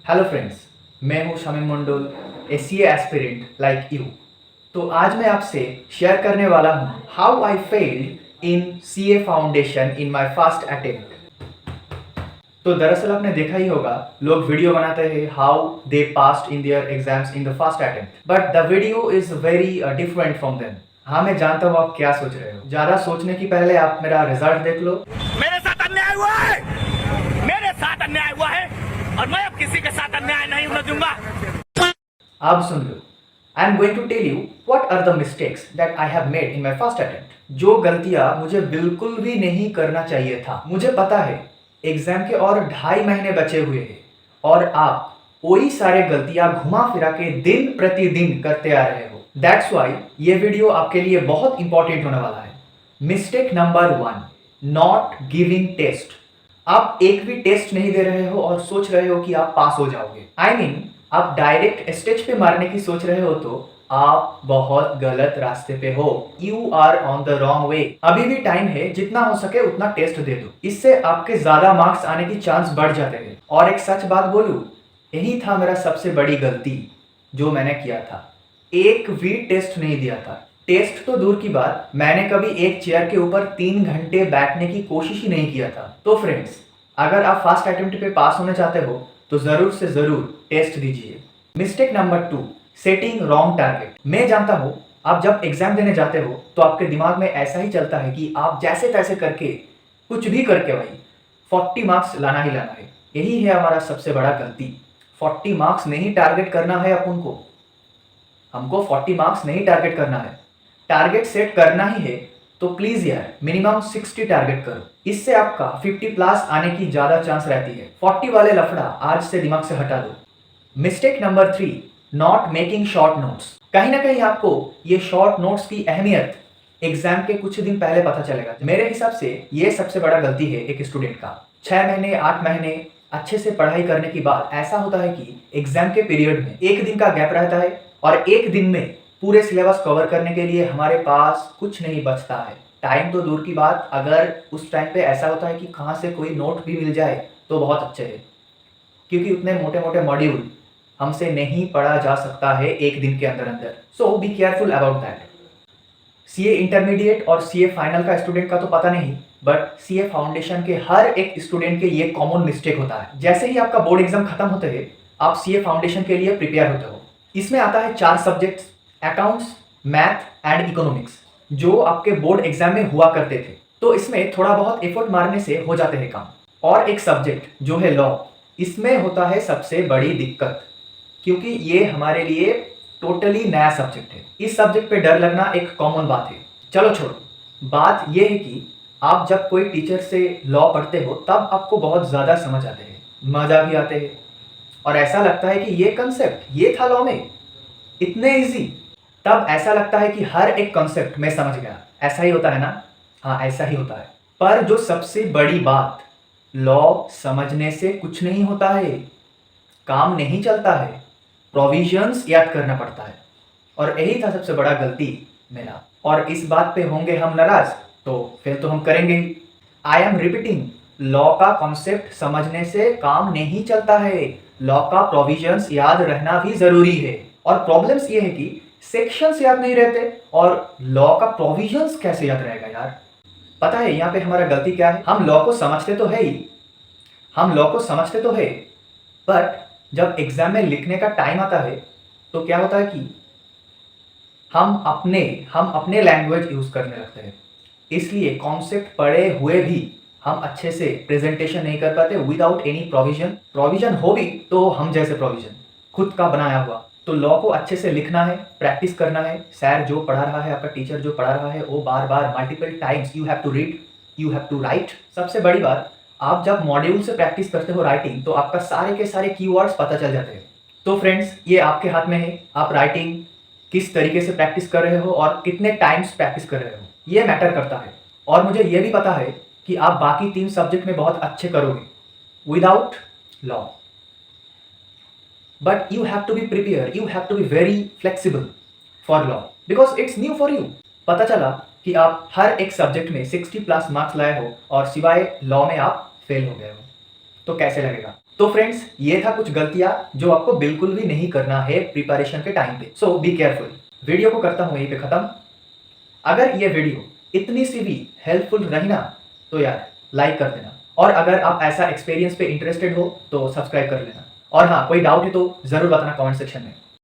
Hello friends, मैं हूं शमीम मंडोल, ए CA aspirant like you. तो आज मैं आपसे शेयर करने वाला हूं how I failed in CA foundation in my first attempt. तो दरअसल आपने देखा ही होगा, लोग वीडियो बनाते हैं how they passed in their exams in the first attempt, but the video is very different from them. हाँ, मैं जानता हूँ आप क्या सोच रहे हो। ज्यादा सोचने की पहले आप मेरा रिजल्ट देख लो। मेरे साथ अन्याय हुआ है, मेरे साथ अन्याय हुआ है और मैं अब किसी के साथ अन्याय नहीं होने दूंगा। आप सुन लो। I am going to tell you what are the mistakes that I have made in my first attempt. जो गलतियां मुझे बिल्कुल भी नहीं करना चाहिए था। मुझे पता है एग्जाम के और 2.5 महीने बचे हुए हैं और आप वही सारे गलतियां घुमा फिरा के दिन प्रतिदिन करते आ रहे हो। दैट्स वाई ये वीडियो आपके लिए बहुत इंपॉर्टेंट होने वाला है। Mistake number 1, not giving test. आप एक भी टेस्ट नहीं दे रहे हो और सोच रहे हो कि आप पास हो जाओगे। आई मीन आप डायरेक्ट स्टेज पे मारने की सोच रहे हो तो आप बहुत गलत रास्ते पे हो। You are on the wrong way. अभी भी टाइम है, जितना हो सके उतना टेस्ट दे दो। इससे आपके ज्यादा मार्क्स आने की चांस बढ़ जाते हैं। और एक सच बात बोलूं, यही था मेरा सबसे बड़ी गलती जो मैंने किया था। एक भी टेस्ट नहीं दिया था। टेस्ट तो दूर की बात, मैंने कभी एक चेयर के ऊपर 3 घंटे बैठने की कोशिश ही नहीं किया था। तो फ्रेंड्स, अगर आप फर्स्ट अटेम्प्ट पे पास होना चाहते हो तो जरूर से जरूर टेस्ट दीजिए। Mistake number 2, setting wrong target. मैं जानता हूं आप जब एग्जाम देने जाते हो तो आपके दिमाग में ऐसा ही चलता है कि आप जैसे तैसे करके कुछ भी करके भाई 40 मार्क्स लाना ही लाना है। यही है हमारा सबसे बड़ा गलती। 40 मार्क्स नहीं टारगेट करना है अपन को। हमको 40 मार्क्स नहीं टारगेट करना है। टारगेट सेट करना ही है तो प्लीज यार मिनिमम 60 टारगेट करो। इससे आपका 50 प्लस आने की ज्यादा चांस रहती है। 40 वाले लफड़ा आज से दिमाग से हटा दो। Mistake number 3, not making short notes. कहीं ना कहीं आपको ये शॉर्ट नोट्स की अहमियत एग्जाम के कुछ दिन पहले पता चलेगा। मेरे हिसाब से ये सबसे बड़ा गलती है एक स्टूडेंट का। 6 महीने 8 महीने अच्छे से पढ़ाई करने के बाद ऐसा होता है कि एग्जाम के पीरियड में एक दिन का गैप रहता है और एक दिन में पूरे सिलेबस कवर करने के लिए हमारे पास कुछ नहीं बचता है। टाइम तो दूर की बात, अगर उस टाइम पे ऐसा होता है कि कहाँ से कोई नोट भी मिल जाए तो बहुत अच्छे है, क्योंकि उतने मोटे मोटे मॉड्यूल हमसे नहीं पढ़ा जा सकता है एक दिन के अंदर अंदर। So be careful about that. CA intermediate और सीए फाइनल का स्टूडेंट का तो पता नहीं, बट सीए फाउंडेशन के हर एक स्टूडेंट के ये कॉमन मिस्टेक होता है। जैसे ही आपका बोर्ड एग्जाम खत्म होते हैं आप सीए फाउंडेशन के लिए प्रिपेयर होते हो। इसमें आता है 4 subjects, accounts, math and economics, जो आपके बोर्ड एग्जाम में हुआ करते थे। तो इसमें थोड़ा बहुत एफर्ट मारने से हो जाते हैं काम। और एक सब्जेक्ट जो है लॉ, इसमें होता है सबसे बड़ी दिक्कत, क्योंकि ये हमारे लिए टोटली नया सब्जेक्ट है। इस सब्जेक्ट पे डर लगना एक कॉमन बात है। चलो छोड़ो, बात ये है कि आप जब कोई टीचर से लॉ पढ़ते हो तब आपको बहुत ज़्यादा समझ आते हैं, मज़ा भी आते हैं और ऐसा लगता है कि ये कंसेप्ट ये था लॉ में, इतने इजी। तब ऐसा लगता है कि हर एक कंसेप्ट मैं समझ गया। ऐसा ही होता है ना? हाँ, ऐसा ही होता है। पर जो सबसे बड़ी बात, लॉ समझने से कुछ नहीं होता है, काम नहीं चलता है, प्रोविजंस याद करना पड़ता है। और यही था सबसे बड़ा गलती मेरा। और इस बात पे होंगे हम नाराज तो फिर तो हम करेंगे ही। आई एम रिपीटिंग, लॉ का कॉन्सेप्ट समझने से काम नहीं चलता है। लॉ का प्रोविजंस याद रहना भी जरूरी है। और प्रॉब्लम्स ये है कि सेक्शंस याद नहीं रहते और लॉ का प्रोविजंस कैसे याद रहेगा यार। पता है यहाँ पे हमारा गलती क्या है? हम लॉ को समझते तो है ही, हम लॉ को समझते तो है, बट जब एग्जाम में लिखने का टाइम आता है तो क्या होता है कि हम अपने लैंग्वेज यूज करने लगते हैं। इसलिए कॉन्सेप्ट पढ़े हुए भी हम अच्छे से प्रेजेंटेशन नहीं कर पाते विदाउट एनी प्रोविजन। प्रोविजन हो भी तो हम जैसे प्रोविजन खुद का बनाया हुआ। तो लॉ को अच्छे से लिखना है, प्रैक्टिस करना है। सर जो पढ़ा रहा है, आपका टीचर जो पढ़ा रहा है, वो बार बार multiple times you have to read, you have to write. सबसे बड़ी बात, आप जब मॉड्यूल से प्रैक्टिस करते हो राइटिंग तो आपका सारे के सारे कीवर्ड्स पता चल जाते हैं। तो फ्रेंड्स, ये आपके हाथ में है, आप राइटिंग किस तरीके से प्रैक्टिस कर रहे हो और कितने टाइम्स प्रैक्टिस कर रहे हो, ये मैटर करता है। और मुझे ये भी पता है कि आप बाकी 3 सब्जेक्ट में बहुत अच्छे करोगे without law, but you have to be prepare, you have to be very flexible for law because it's new for you. पता चला कि आप हर एक सब्जेक्ट में 60 प्लस मार्क्स लाए हो और सिवाय लॉ में आप फेल हो गए हो। तो कैसे लगेगा। तो फ्रेंड्स, ये था कुछ गलतियां जो आपको बिल्कुल भी नहीं करना है प्रिपरेशन के टाइम पे। सो बी केयरफुल। वीडियो को करता हूं यहीं पे खत्म। अगर ये वीडियो इतनी सी भी हेल्पफुल रही ना तो यार लाइक कर देना, और अगर आप ऐसा एक्सपीरियंस पे इंटरेस्टेड हो तो सब्सक्राइब कर लेना। और हाँ, कोई डाउट है तो जरूर बताना कमेंट सेक्शन में।